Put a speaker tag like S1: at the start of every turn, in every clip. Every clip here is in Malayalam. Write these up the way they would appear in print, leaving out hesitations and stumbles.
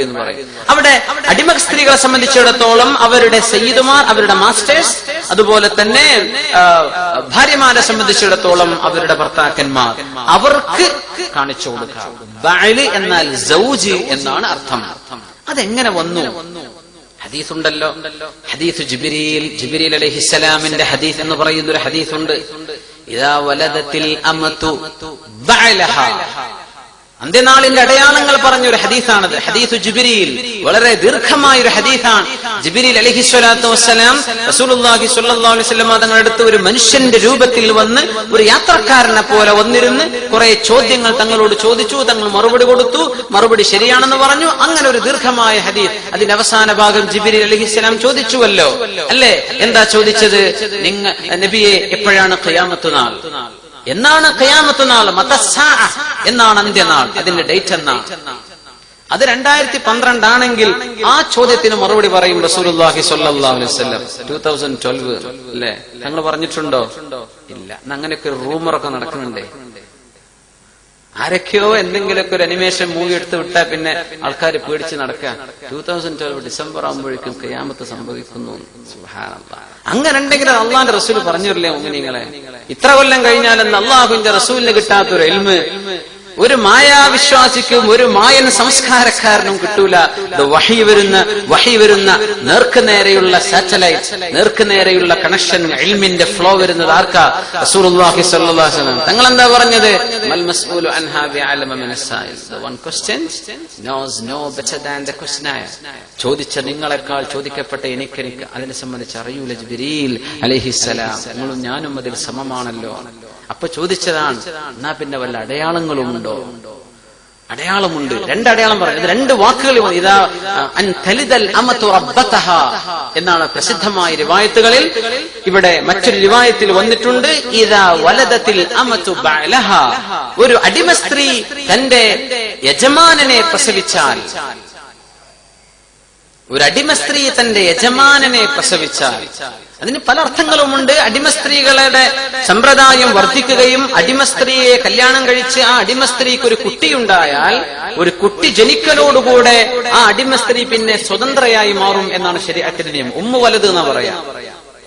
S1: എന്ന് പറയും. അവിടെ അടിമ സ്ത്രീകളെ സംബന്ധിച്ചിടത്തോളം അവരുടെ സയ്യിദുമാർ, അവരുടെ മാസ്റ്റേഴ്സ്, അതുപോലെ തന്നെ ഭാര്യമാരെ സംബന്ധിച്ചിടത്തോളം അവരുടെ ഭർത്താക്കന്മാർ, അവർക്ക് കാണിച്ചു കൊടുക്കാം. ബഅല് എന്നാൽ സൗജ് എന്നാണ് അർത്ഥം. അതെങ്ങനെ വന്നു? ഹദീസ് ഉണ്ടല്ലോ, ഹദീസ് ജിബ്രീൽ അലൈഹിസ്സലാമിന്റെ ഹദീസ് എന്ന് പറയുന്ന ഒരു ഹദീസ് ഉണ്ട്. ഇദാ വലദത്തിൽ അമതു ബഅലഹ, അന്ത്യനാളിന്റെ അടയാളങ്ങൾ പറഞ്ഞൊരു ഹദീസാണത്. ഹദീസ് ജിബ്രീൽ, വളരെ ദീർഘമായ ഒരു ഹദീസാണ്. ജിബ്രീൽ അലൈഹിസ്സലാത്തു വസ്സലാം റസൂലുള്ളാഹി സ്വല്ലല്ലാഹു അലൈഹി വസല്ലം തങ്ങളുടെ അടുത്ത് ഒരു മനുഷ്യന്റെ രൂപത്തിൽ വന്ന് ഒരു യാത്രക്കാരനെ പോലെ വന്നിരുന്ന് കുറെ ചോദ്യങ്ങൾ തങ്ങളോട് ചോദിച്ചു. തങ്ങൾ മറുപടി കൊടുത്തു. മറുപടി ശരിയാണെന്ന് പറഞ്ഞു. അങ്ങനെ ഒരു ദീർഘമായ ഹദീസ്. അതിന്റെ അവസാന ഭാഗം ജിബ്രീൽ അലൈഹിസ്സലാം ചോദിച്ചുവല്ലോ, അല്ലേ? എന്താ ചോദിച്ചത്? നബിയെ, എപ്പോഴാണ് ഖിയാമത്ത് നാൾ? എന്നാണ് ഖിയാമത്ത് നാൾ? മതസ്സാഅ, എന്നാണ് അന്ത്യനാൾ? അതിന്റെ ഡേറ്റ് എന്നാണ്? അത് 2012 ആണെങ്കിൽ ആ ചോദ്യത്തിന് മറുപടി പറയും റസൂലുള്ളാഹി സ്വല്ലല്ലാഹു അലൈഹി വസല്ലം 2012 അല്ലേ? ഞങ്ങൾ പറഞ്ഞിട്ടുണ്ടോ? ഇല്ല. അങ്ങനെയൊക്കെ ഒരു റൂമറൊക്കെ നടക്കുന്നുണ്ട്. ആരൊക്കെയോ എന്തെങ്കിലുമൊക്കെ ഒരു അനിമേഷൻ മൂവി എടുത്ത് വിട്ടാൽ പിന്നെ ആൾക്കാർ പേടിച്ച് നടക്കാൻ 2012 ഡിസംബർ ആകുമ്പോഴേക്കും ഖിയാമത്ത് സംഭവിക്കുന്നു. സുബ്ഹാനല്ലാഹ്. അങ്ങനെ ഉണ്ടെങ്കിൽ അള്ളാന്റെ റസൂൽ പറഞ്ഞില്ലേ മുഅ്മിനീങ്ങളെ, ഇത്ര കൊല്ലം കഴിഞ്ഞാലെന്ന് അള്ളാഹുവിന്റെ റസൂലിന് കിട്ടാത്തൊരു ഇൽമ് ഒരു മായാവിശ്വാസിക്കും ഒരു മായൻ സംസ്കാരക്കാരനും കിട്ടൂല. വഹി വരുന്ന നേർക്കുനേരെയുള്ള സാറ്റലൈറ്റ്, നേർക്കുനേരെയുള്ള കണക്ഷൻ, ഇൽമിന്റെ ഫ്ലോ വരുന്നത് ആർക്കാ? റസൂലുള്ളാഹി സ്വല്ലല്ലാഹു അലൈഹി വസല്ലം. തങ്ങൾ എന്താ പറഞ്ഞത്? മൽ മസ്ഊലു അൻഹാ ബിഅലമ മിനസ് സായിൽ. The one question knows no better than the questioner. ചോദിച്ച നിങ്ങളെക്കാൾ ചോദിക്കപ്പെട്ട എനിക്ക് അതിനെ സംബന്ധിച്ച് അറിയൂല ജിബ്രീൽ അലൈഹിസ്സലാം. നിങ്ങളും ഞാനും അതിൽ സമമാണല്ലോ. അപ്പൊ ചോദിച്ചതാണ്, എന്നാ പിന്നെ വല്ല അടയാളങ്ങളും ഉണ്ടോ? അടയാളമുണ്ട്. 2 അടയാളം പറഞ്ഞു. 2 വാക്കുകൾ. ഇദാ അൻ തലിദൽ അമതു റബ്ബതഹ എന്നാണ് പ്രസിദ്ധമായ റിവായത്തുകളിൽ. ഇവിടെ മറ്റൊരു റിവായത്തിൽ വന്നിട്ടുണ്ട്, ഇദാ വലദത്തിൽ അമതു ബഅലഹ, ഒരു അടിമ സ്ത്രീ തന്റെ യജമാനനെ പ്രസവിച്ചാൽ, ഒരു അടിമ സ്ത്രീ തന്റെ യജമാനനെ പ്രസവിച്ചാൽ. അതിന് പല അർത്ഥങ്ങളുമുണ്ട്. അടിമ സ്ത്രീകളുടെ സമ്പ്രദായം വർദ്ധിക്കുകയും അടിമ സ്ത്രീയെ കല്യാണം കഴിച്ച് ആ അടിമ സ്ത്രീക്ക് ഒരു കുട്ടിയുണ്ടായാൽ, ഒരു കുട്ടി ജനിക്കലോടുകൂടെ ആ അടിമ സ്ത്രീ പിന്നെ സ്വതന്ത്രയായി മാറും എന്നാണ് ശരീഅത്തിന്റെ നിയമം. ഉമ്മു വലത് എന്നാ പറയാ.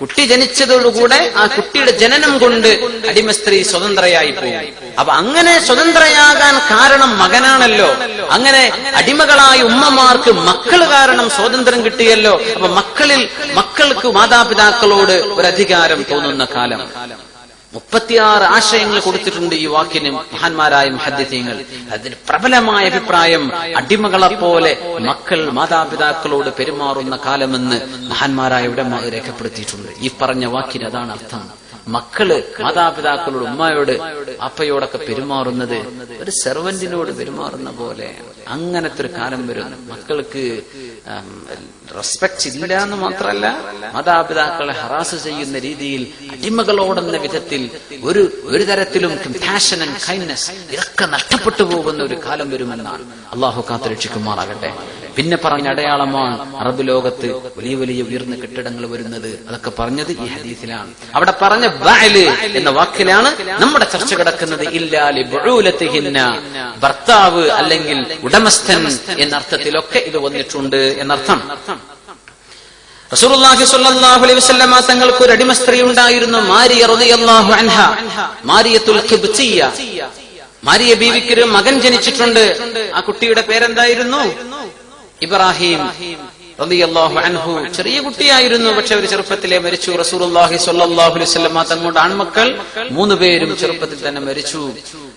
S1: കുട്ടി ജനിച്ചതോടുകൂടെ ആ കുട്ടിയുടെ ജനനം കൊണ്ട് അടിമ സ്ത്രീ സ്വതന്ത്രയായി പോകും. അപ്പൊ അങ്ങനെ സ്വതന്ത്രയാകാൻ കാരണം മകനാണല്ലോ. അങ്ങനെ അടിമകളായ ഉമ്മമാർക്ക് മക്കൾ കാരണം സ്വാതന്ത്ര്യം കിട്ടിയല്ലോ. അപ്പൊ മക്കൾക്ക് മാതാപിതാക്കളോട് ഒരധികാരം തോന്നുന്ന കാലം. 36 ആശയങ്ങൾ കൊടുത്തിട്ടുണ്ട് ഈ വാക്കിന് മഹാന്മാരായ മുഹദ്ദിഥീങ്ങൾ. അതിന് പ്രബലമായ അഭിപ്രായം, അടിമകളെ പോലെ മക്കൾ മാതാപിതാക്കളോട് പെരുമാറുന്ന കാലമെന്ന് മഹാന്മാരായ ഉലമാ രേഖപ്പെടുത്തിയിട്ടുണ്ട്. ഈ പറഞ്ഞ വാക്കിന് അതാണ് അർത്ഥം. മക്കള് മാതാപിതാക്കളോട്, ഉമ്മയോട്, അപ്പയോടൊക്കെ പെരുമാറുന്നത് ഒരു സെർവന്റിനോട് പെരുമാറുന്ന പോലെ. അങ്ങനത്തെ ഒരു കാലം വരും. മക്കൾക്ക് റെസ്പെക്ട് ഇല്ല എന്ന് മാത്രമല്ല, മാതാപിതാക്കളെ ഹറാസ് ചെയ്യുന്ന രീതിയിൽ, അടിമകളോടെന്ന വിധത്തിൽ ഒരു തരത്തിലും കമ്പാഷൻ ആൻഡ് കൈൻഡ്നസ് ഇതൊക്കെ നഷ്ടപ്പെട്ടു പോകുന്ന ഒരു കാലം വരുമെന്നാണ്. അള്ളാഹു കാത്തുരക്ഷിക്കുമാറാകട്ടെ. പിന്നെ പറഞ്ഞ അടയാളമാണ് അറബ് ലോകത്ത് വലിയ വലിയ ഉയർന്ന കെട്ടിടങ്ങൾ വരുന്നത്. അതൊക്കെ പറഞ്ഞത് ഈ ഹദീസിലാണ്. അവിടെ പറഞ്ഞ ബഅല് എന്ന വാക്കിലാണ് നമ്മുടെ ചർച്ച കിടക്കുന്നത്. ഇല്ലാ ലിബഉലതിഹിന്ന, ഭർത്താവ് അല്ലെങ്കിൽ ഉടമസ്ഥൻ എന്നർത്ഥത്തിലൊക്കെ ഇത് വന്നിട്ടുണ്ട് എന്നർത്ഥം. റസൂലുള്ളാഹി സ്വല്ലല്ലാഹു അലൈഹി വസല്ലം തങ്ങൾക്ക് ഒരു അടിമ സ്ത്രീ ഉണ്ടായിരുന്നു, മാരിയ റളിയല്ലാഹു അൻഹ, മാരിയത്തുൽ ഖിബ്തിയ്യ. മാരിയ ബീവിക്ക് ഒരു മകൻ ജനിച്ചിട്ടുണ്ട്. ആ കുട്ടിയുടെ പേരെന്തായിരുന്നു? ഇബ്രാഹിം റളിയല്ലാഹു അൻഹു. ചെറിയ കുട്ടിയായിരുന്നു, പക്ഷെ ഒരു ചെറുപ്പത്തിലെ മരിച്ചു. റസൂലുള്ളാഹി സ്വല്ലല്ലാഹു അലൈഹി വസല്ലം തങ്ങളുടെ ആൺമക്കൾ 3 പേരും ചെറുപ്പത്തിൽ തന്നെ മരിച്ചു.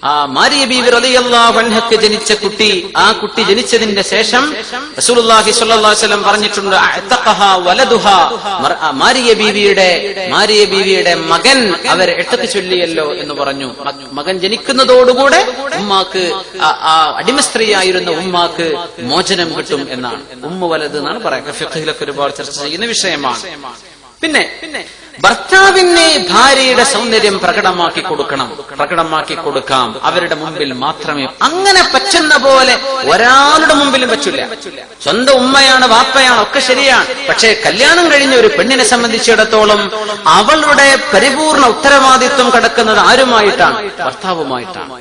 S1: ആ മാരിയ ബീവി റളിയല്ലാഹു അൻഹക്ക് ജനിച്ച കുട്ടി, ആ കുട്ടി ജനിച്ചതിന്റെ ശേഷം റസൂലുള്ളാഹി സ്വല്ലല്ലാഹു അലൈഹി വസല്ലം പറഞ്ഞിട്ടുണ്ട്, അഅതഖഹ വലദുഹാ, മാരിയ ബീവിയുടെ മകൻ അവർ എട്ടക്ക് ചൊല്ലിയല്ലോ എന്ന് പറഞ്ഞു. മകൻ ജനിക്കുന്നതോടുകൂടെ ഉമ്മാക്ക്, ആ അടിമ സ്ത്രീയായിരുന്ന ഉമ്മാക്ക് മോചനം കിട്ടും എന്നാണ്. ഉമ്മു വലത് എന്നാണ് പറയുക. ഫിഖ്ഹിലൊക്കെ ഒരുപാട് ചർച്ച ചെയ്യുന്ന വിഷയമാണ്. പിന്നെ ഭർത്താവിനെ ഭാര്യയുടെ സൗന്ദര്യം പ്രകടമാക്കി കൊടുക്കാം. അവരുടെ മുമ്പിൽ മാത്രമേ. അങ്ങനെ പറ്റുന്ന പോലെ ഒരാളുടെ മുമ്പിലും പറ്റില്ല. സ്വന്തം ഉമ്മയാണ്, വാപ്പയാണ്, ഒക്കെ ശരിയാണ്. പക്ഷേ കല്യാണം കഴിഞ്ഞ ഒരു പെണ്ണിനെ സംബന്ധിച്ചിടത്തോളം അവളുടെ പരിപൂർണ ഉത്തരവാദിത്വം കിടക്കുന്നത് ആരുമായിട്ടാണ്? ഭർത്താവുമായിട്ടാണ്.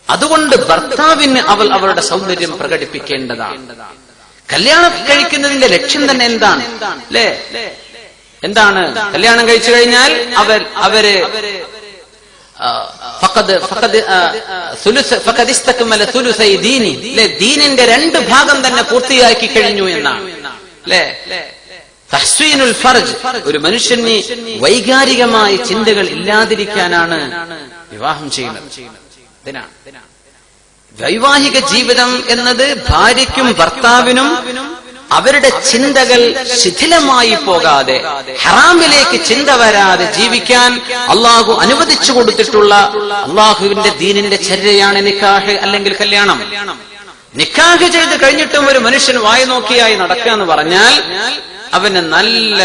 S1: അതുകൊണ്ട് ഭർത്താവിന് അവളുടെ സൗന്ദര്യം പ്രകടിപ്പിക്കേണ്ടതാണ്. കല്യാണം കഴിക്കുന്നതിന്റെ ലക്ഷ്യം തന്നെ എന്താണ് അല്ലേ? എന്താണ്? കല്യാണം കഴിച്ചു കഴിഞ്ഞാൽ അവര് ദീനിന്റെ 2 ഭാഗം തന്നെ പൂർത്തിയാക്കി കഴിഞ്ഞു എന്നാണ് അല്ലേ? തഹ്സീനുൽ ഫർജ്, ഒരു മനുഷ്യന് വൈകാരികമായ ചിന്തകൾ ഇല്ലാതിരിക്കാനാണ് വിവാഹം ചെയ്യുന്നത്. വൈവാഹിക ജീവിതം എന്നത് ഭാര്യയ്ക്കും ഭർത്താവിനും അവരുടെ ചിന്തകൾ ശിഥിലമായി പോകാതെ, ഹറാമിലേക്ക് ചിന്ത വരാതെ ജീവിക്കാൻ അള്ളാഹു അനുവദിച്ചു കൊടുത്തിട്ടുള്ള അള്ളാഹുവിന്റെ ദീനിന്റെ ചര്യയാണ് നിക്കാഹ് അല്ലെങ്കിൽ കല്യാണം. നിക്കാഹ് ചെയ്ത് കഴിഞ്ഞിട്ടും ഒരു മനുഷ്യൻ വായി നോക്കിയായി നടക്കുക എന്ന് പറഞ്ഞാൽ അവന് നല്ല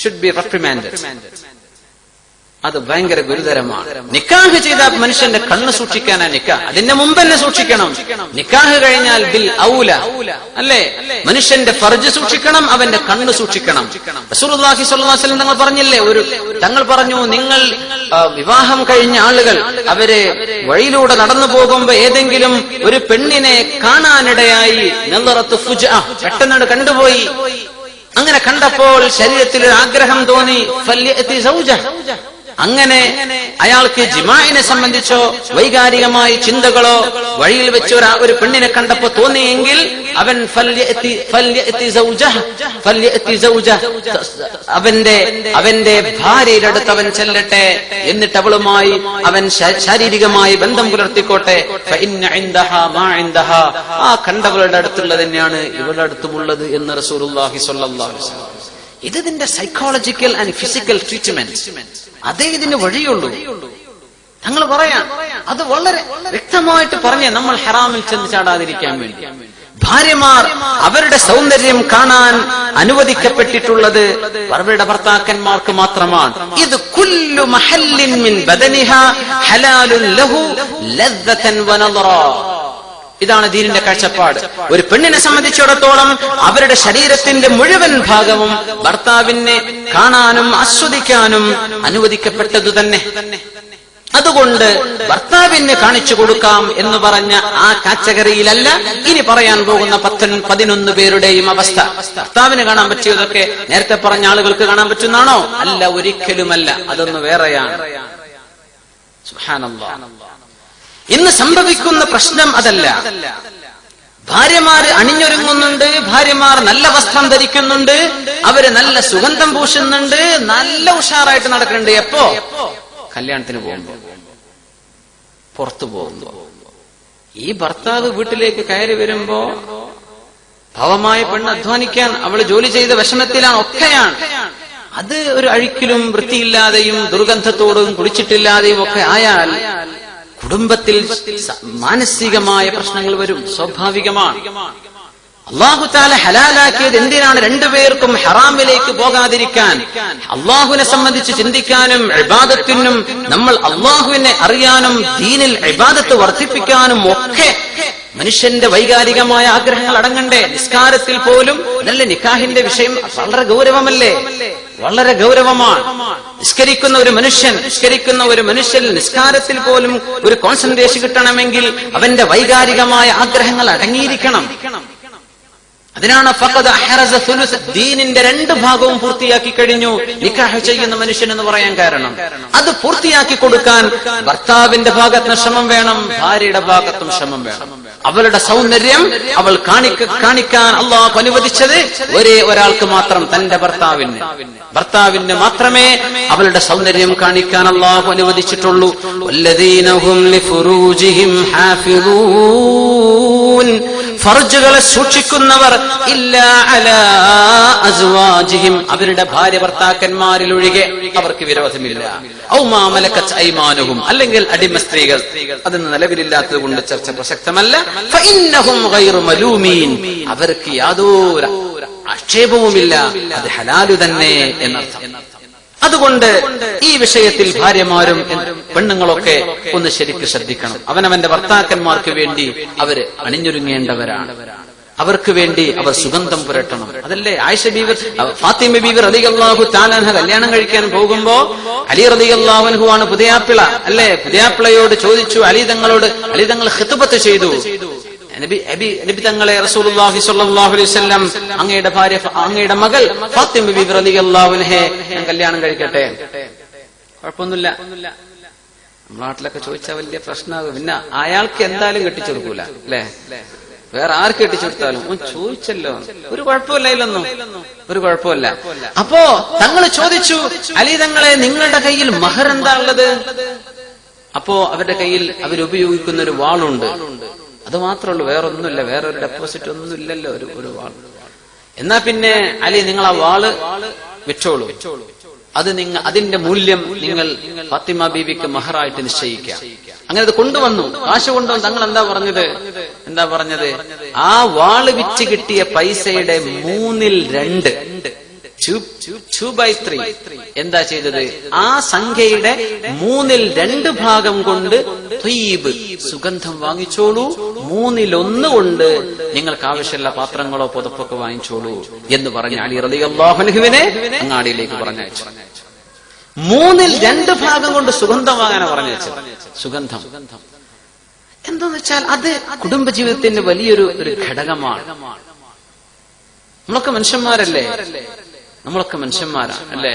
S1: ഷുഡ് ബി റിപ്രിമാൻഡഡ്. അത് ഭയങ്കര ഗുരുതരമാണ്. നിക്കാഹ് ചെയ്ത മനുഷ്യന്റെ കണ്ണ് സൂക്ഷിക്കാനാ നിക്കാഹ്. അതിന്റെ മുമ്പ് തന്നെ സൂക്ഷിക്കണം. നിക്കാഹ് കഴിഞ്ഞാൽ ബിൽ ഔല അല്ലേ? മനുഷ്യന്റെ ഫർജ് സൂക്ഷിക്കണം, അവന്റെ കണ്ണ് സൂക്ഷിക്കണം. റസൂലുള്ളാഹി സ്വല്ലല്ലാഹു അലൈഹി വസല്ലം തങ്ങൾ പറഞ്ഞു, നിങ്ങൾ വിവാഹം കഴിഞ്ഞ ആളുകൾ അവര് വഴിയിലൂടെ നടന്നു പോകുമ്പോ ഏതെങ്കിലും ഒരു പെണ്ണിനെ കാണാനിടയായി, നളറത്തു ഫുജ്അ, പെട്ടെന്ന് കണ്ടുപോയി. അങ്ങനെ കണ്ടപ്പോൾ ശരീരത്തിൽ ഒരു ആഗ്രഹം തോന്നി, ഫല്യഅതി സൗജഹ, അങ്ങനെ അയാൾക്ക് ജിമാഇനെ സംബന്ധിച്ചോ വൈകാരികമായ ചിന്തകളോ വഴിയിൽ വെച്ച് ഒരു പെണ്ണിനെ കണ്ടപ്പോ തോന്നിയെങ്കിൽ അവൻ അവന്റെ ഭാര്യയുടെ അടുത്ത് അവൻ ചെല്ലട്ടെ, എന്നിട്ട് അവളുമായി അവൻ ശാരീരികമായി ബന്ധം പുലർത്തിക്കോട്ടെ. ആ കണ്ടവളുടെ അടുത്തുള്ളത് തന്നെയാണ് ഇവരുടെ അടുത്തുമുള്ളത് എന്ന് റസൂലുള്ളാഹി സ്വല്ലല്ലാഹു അലൈഹി വസല്ലം. ഇതിന്റെ സൈക്കോളജിക്കൽ ആൻഡ് ഫിസിക്കൽ ട്രീറ്റ്മെന്റ്, അതേ ഇതിന് വഴിയുള്ളൂ. തങ്ങൾ പറയാം, അത് വളരെ വ്യക്തമായിട്ട് പറഞ്ഞേ നമ്മൾ ഹറാമിൽ ചെന്ന് ചാടാതിരിക്കാൻ വേണ്ടി. ഭാര്യമാർ അവരുടെ സൗന്ദര്യം കാണാൻ അനുവദിക്കപ്പെട്ടിട്ടുള്ളത് അവരുടെ ഭർത്താക്കന്മാർക്ക് മാത്രമാണ്. ഇത് കുല്ലു മഹല്ലിൻ മിൻ ബദനിഹാ ഹലാലുൻ ലഹു ലദ്ദതൻ വനദറ. ഇതാണ് ദീനിന്റെ കാഴ്ചപ്പാട്. ഒരു പെണ്ണിനെ സംബന്ധിച്ചിടത്തോളം അവരുടെ ശരീരത്തിന്റെ മുഴുവൻ ഭാഗവും ഭർത്താവിനെ കാണാനും ആസ്വദിക്കാനും അനുവദിക്കപ്പെട്ടതു തന്നെ. അതുകൊണ്ട് ഭർത്താവിന് കാണിച്ചു കൊടുക്കാം എന്ന് പറഞ്ഞ ആ കാറ്റഗറിയിലല്ല ഇനി പറയാൻ പോകുന്ന 11 പേരുടെയും അവസ്ഥ. ഭർത്താവിന് കാണാൻ പറ്റിയതൊക്കെ നേരത്തെ പറഞ്ഞ ആളുകൾക്ക് കാണാൻ പറ്റുന്നാണോ? അല്ല, ഒരിക്കലുമല്ല. അതൊന്ന് വേറെയാണ്. സുബ്ഹാനല്ലാഹ്. ഇന്ന് സംഭവിക്കുന്ന പ്രശ്നം അതല്ല. ഭാര്യമാര് അണിഞ്ഞൊരുങ്ങുന്നുണ്ട്, ഭാര്യമാർ നല്ല വസ്ത്രം ധരിക്കുന്നുണ്ട്, അവര് നല്ല സുഗന്ധം പൂശുന്നുണ്ട്, നല്ല ഉഷാറായിട്ട് നടക്കുന്നുണ്ട്. എപ്പോ? കല്യാണത്തിന് പോകുമ്പോ, പുറത്തു പോകുമ്പോ. ഈ ഭർത്താവ് വീട്ടിലേക്ക് കയറി വരുമ്പോ ഭവമായ പെണ്ണ് അധ്വാനിക്കാൻ, അവള് ജോലി ചെയ്ത വിഷമത്തിലാണ്, ഒക്കെയാണ്. അത് ഒരു അഴുക്കിലും വൃത്തിയില്ലാതെയും ദുർഗന്ധത്തോടും കുളിച്ചിട്ടില്ലാതെയും ഒക്കെ ആയാൽ കുടുംബത്തിൽ മാനസികമായ പ്രശ്നങ്ങൾ വരും, സ്വാഭാവികമാണ്. അല്ലാഹു തആല ഹലാലാക്കിയത് എന്തിനാണ്? 2 പേർക്കും ഹറാമിലേക്ക് പോകാതിരിക്കാൻ, അല്ലാഹുവിനെ സംബന്ധിച്ച് ചിന്തിക്കാനും ഇബാദത്തിനും നമ്മൾ അല്ലാഹുവിനെ അറിയാനും ദീനിൽ ഇബാദത്ത് വർദ്ധിപ്പിക്കാനും ഒക്കെ മനുഷ്യന്റെ വൈകാരികമായ ആഗ്രഹങ്ങൾ അടങ്ങണ്ടേ? നിസ്കാരത്തിൽ പോലും നല്ല നിക്കാഹിന്റെ വിഷയം വളരെ ഗൗരവമല്ലേ? വളരെ ഗൗരവമാണ്. നിസ്കരിക്കുന്ന ഒരു മനുഷ്യൻ നിസ്കാരത്തിൽ പോലും ഒരു കോൺസെൻട്രേഷൻ കിട്ടണമെങ്കിൽ അവന്റെ വൈകാരികമായ ആഗ്രഹങ്ങൾ അടങ്ങിയിരിക്കണം. അതിനാണ് ഫഖദ അഹ്റസ സുലുസ്, ദീനിന്റെ 2 ഭാഗവും പൂർത്തിയാക്കി കഴിഞ്ഞു നിക്കാഹ് ചെയ്യുന്ന മനുഷ്യൻ എന്ന് പറയാൻ കാരണം. അത് പൂർത്തിയാക്കി കൊടുക്കാൻ ഭർത്താവിന്റെ ഭാഗത്തും ശ്രമം വേണം, ഭാര്യയുടെ ഭാഗത്തും ശ്രമം വേണം. അവളുടെ സൗന്ദര്യം അവൾ കാണിക്കാൻ അള്ളാഹു അനുവദിച്ചത് ഒരേ ഒരാൾക്ക് മാത്രം, തന്റെ ഭർത്താവിന് മാത്രമേ അവളുടെ സൗന്ദര്യം കാണിക്കാൻ അള്ളാഹു അനുവദിച്ചിട്ടുള്ളൂ. വല്ലദീന ഹും ലിഫുറൂജിഹിം ഹാഫിളൂൻ, ഫർജുകളെ സൂക്ഷിക്കുന്നവർ ഇല്ലാ അലാ അസ്വാജിഹിം, അവരുടെ ഭാര്യ ഭർത്താക്കന്മാരിൽ ഒഴികെ അവർക്ക് വിരോധമില്ല. ഔ മാ മലക്കത് ഐമാനുഹും, അല്ലെങ്കിൽ അടിമ സ്ത്രീകൾ. അതൊന്നും നിലവിലില്ലാത്തത് കൊണ്ട് ചർച്ച പ്രസക്തമല്ല. ഫഇന്നഹും ഗൈറു മലൂമീൻ, അവർക്ക് യാതൊരു ആക്ഷേപവുമില്ല, അത് ഹലാലു തന്നെ എന്നർത്ഥം. അതുകൊണ്ട് ഈ വിഷയത്തിൽ ഭാര്യമാരും പെണ്ണുങ്ങളൊക്കെ ഒന്ന് ശരിക്ക് ശ്രദ്ധിക്കണം. അവനവന്റെ ഭർത്താക്കന്മാർക്ക് വേണ്ടി അവര് അണിഞ്ഞൊരുങ്ങേണ്ടവരാണ്. അവർക്ക് വേണ്ടി അവർ സുഗന്ധം പുരട്ടണം. അതല്ലേ ആയിഷ ബീവി, ഫാത്തിമ ബീവി റളിയല്ലാഹു തആല അൻഹ കല്യാണം കഴിക്കാൻ പോകുമ്പോ അലി റളിയല്ലാഹു അൻഹു ആണ് പുതിയാപ്പിള അല്ലേ. പുതിയാപ്പിളയോട് ചോദിച്ചു, അലി തങ്ങൾ ഖിത്ബത്ത് ചെയ്തു, നബി തങ്ങളെ റസൂലുള്ളാഹി സ്വല്ലല്ലാഹു അലൈഹി വസല്ലം അങ്ങയുടെ ഭാര്യ, അങ്ങയുടെ മകൾ ഫാത്തിമ ബീവി റളിയല്ലാഹു അൻഹയെ ഞാൻ കല്യാണം കഴിക്കട്ടെ. കുഴപ്പമൊന്നുമില്ല. നമ്മുടെ നാട്ടിലൊക്കെ ചോദിച്ചാൽ വലിയ പ്രശ്നമാകും. പിന്നെ അയാൾക്ക് എന്തായാലും കെട്ടിച്ചു കൊടുക്കൂല അല്ലേ, വേറെ ആർക്ക് കെട്ടിച്ചു കൊടുത്താലും ചോദിച്ചല്ലോ, ഒരു കുഴപ്പമില്ലൊന്നും, ഒരു കുഴപ്പമില്ല. അപ്പോ തങ്ങൾ ചോദിച്ചു, അലി തങ്ങളെ നിങ്ങളുടെ കയ്യിൽ മഹർ എന്താ ഉള്ളത്? അപ്പോ അവരുടെ കയ്യിൽ അവരുപയോഗിക്കുന്ന ഒരു വാളുണ്ട്, അത് മാത്രമേ, വേറൊന്നുമില്ല, വേറൊരു ഡെപ്പോസിറ്റ് ഒന്നും ഇല്ലല്ലോ, ഒരു വാൾ. എന്നാ പിന്നെ അലി നിങ്ങൾ ആ വാള് വെച്ചോളൂ, അത് അതിന്റെ മൂല്യം നിങ്ങൾ ഫാത്തിമ ബീവിക്ക് മഹറായിട്ട് നിശ്ചയിക്കാം. അങ്ങനെ അത് കൊണ്ടുവന്നു, കാശ് കൊണ്ടുവന്നു. തങ്ങൾ എന്താ പറഞ്ഞത്? ആ വാള് വിറ്റ് കിട്ടിയ പൈസയുടെ 2/3 2/3 എന്താ ചെയ്തത്? ആ സംഖ്യയുടെ 2/3 ഭാഗം കൊണ്ട് ത്വയ്യിബ് സുഗന്ധം വാങ്ങിച്ചോളൂ, 1/3 കൊണ്ട് നിങ്ങൾക്ക് ആവശ്യമുള്ള പാത്രങ്ങളോ പുതപ്പൊക്കെ വാങ്ങിച്ചോളൂ എന്ന് പറഞ്ഞ അലി റളിയല്ലാഹു അൻഹുവിനെ അങ്ങാടിയിലേക്ക് പറഞ്ഞയച്ചു. 2/3 ഭാഗം കൊണ്ട് സുഗന്ധം വാങ്ങാനാ പറഞ്ഞയച്ചു. സുഗന്ധം എന്താന്ന് വെച്ചാൽ അത് കുടുംബജീവിതത്തിന്റെ വലിയൊരു ഘടകമാണ്. നമ്മളൊക്കെ മനുഷ്യന്മാരല്ലേ, നമ്മളൊക്കെ മനുഷ്യന്മാരാണ് അല്ലേ.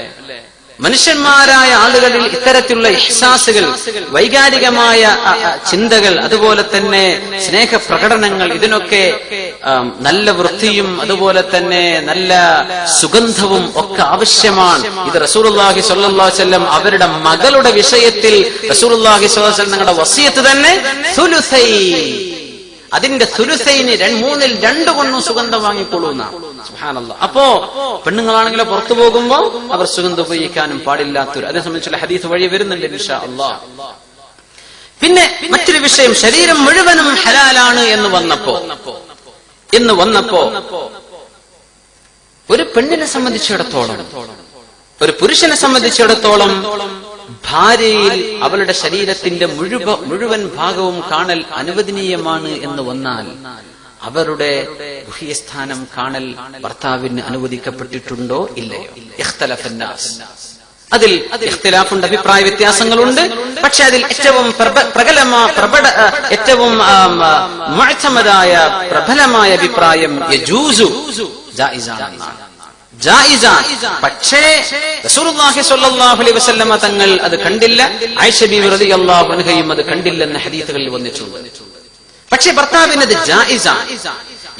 S1: മനുഷ്യന്മാരായ ആളുകളിൽ ഇത്തരത്തിലുള്ള ഇഹ്സാസുകൾ, വൈകാരികമായ ചിന്തകൾ, അതുപോലെ തന്നെ സ്നേഹപ്രകടനങ്ങൾ, ഇതിനൊക്കെ നല്ല വൃത്തിയും അതുപോലെ തന്നെ നല്ല സുഗന്ധവും ഒക്കെ ആവശ്യമാണ്. ഇത് റസൂലുള്ളാഹി സ്വല്ലല്ലാഹു അലൈഹി വസല്ലം അവരുടെ മകളുടെ വിഷയത്തിൽ റസൂലുള്ളാഹി സ്വല്ലല്ലാഹു അലൈഹി വസല്ലം തങ്ങളുടെ വസിയത്ത് തന്നെ സുലുസൈ, അതിന്റെ സുലുസൈന് 2/3 കൊണ്ടും സുഗന്ധം വാങ്ങിക്കൊള്ളുന്ന. സുബ്ഹാനല്ലാഹ്. അപ്പോ പെണ്ണുങ്ങളാണെങ്കിലോ പുറത്തു പോകുമ്പോ അവർ സുഗന്ധം ഉപയോഗിക്കാനും പാടില്ലാത്തൊരു, അതിനെ സംബന്ധിച്ചുള്ള ഹദീസ് വഴി വരുന്നുണ്ട് ഇൻഷാ അല്ലാഹ്. പിന്നെ മറ്റൊരു വിഷയം, ശരീരം മുഴുവനും ഹലാലാണ് എന്ന് വന്നപ്പോ ഒരു പെണ്ണിനെ സംബന്ധിച്ചിടത്തോളം, ഒരു പുരുഷനെ സംബന്ധിച്ചിടത്തോളം ഭാര്യയിൽ അവളുടെ ശരീരത്തിന്റെ മുഴുവൻ ഭാഗവും കാണൽ അനുവദനീയമാണ് എന്ന് വന്നാൽ അവരുടെ ഗുഹ്യസ്ഥാനം കാണൽ ഭർത്താവിന് അനുവദിക്കപ്പെട്ടിട്ടുണ്ടോ ഇല്ലയോ? ഇഖ്തലഫന്നാസ്, അതിൽ ഇഖ്തിലാഫുണ്ട്, അഭിപ്രായ വ്യത്യാസങ്ങളുണ്ട്. പക്ഷെ അതിൽ ഏറ്റവും ഏറ്റവും മുഅ്തമദായ പ്രബലമായ അഭിപ്രായം യജൂസു, ജായിസാണെന്നാണ്. പക്ഷേ റസൂലുള്ളാഹി സ്വല്ലല്ലാഹു അലൈഹി വസല്ലമ തങ്ങൾ അത് കണ്ടില്ല, ആയിഷ ബീവി റളിയല്ലാഹു അൻഹയും അത് കണ്ടില്ലെന്ന് ഹദീസുകളിൽ വന്നിട്ടുണ്ട്. പക്ഷെ ഭർത്താവിനത് ജായിസാണ്.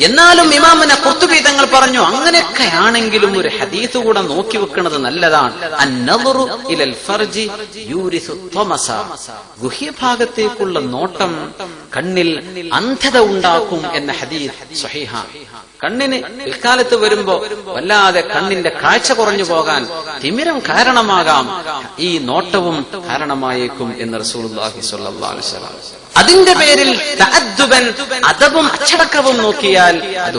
S1: എന്നാലും ഇമാമുന ഖുർത്തുബി തങ്ങൾ പറഞ്ഞു, അങ്ങനെയൊക്കെ ആണെങ്കിലും ഒരു ഹദീസ് കൂടെ നോക്കി വെക്കുന്നത് നല്ലതാണ്. അന്നദറു ഇലൽ ഫർജി യൂരിസു ത്വമസ, ഗുഹ്യഭാഗത്തേക്കുള്ള നോട്ടം കണ്ണിൽ അന്ധത ഉണ്ടാക്കും എന്ന ഹദീസ് സ്വഹീഹാണ്. കണ്ണിന് പിൽക്കാലത്ത് വരുമ്പോ വല്ലാതെ കണ്ണിന്റെ കാഴ്ച കുറഞ്ഞു പോകാൻ തിമിരം കാരണമാകാം, ഈ നോട്ടവും കാരണമായേക്കും എന്ന് റസൂലുള്ളാഹി സ്വല്ലല്ലാഹു അലൈഹി വസല്ലം. അതിന്റെ പേരിൽ തഅദ്ദുബൻ, അദബും അച്ചടക്കവും നോക്കിയാൽ അത്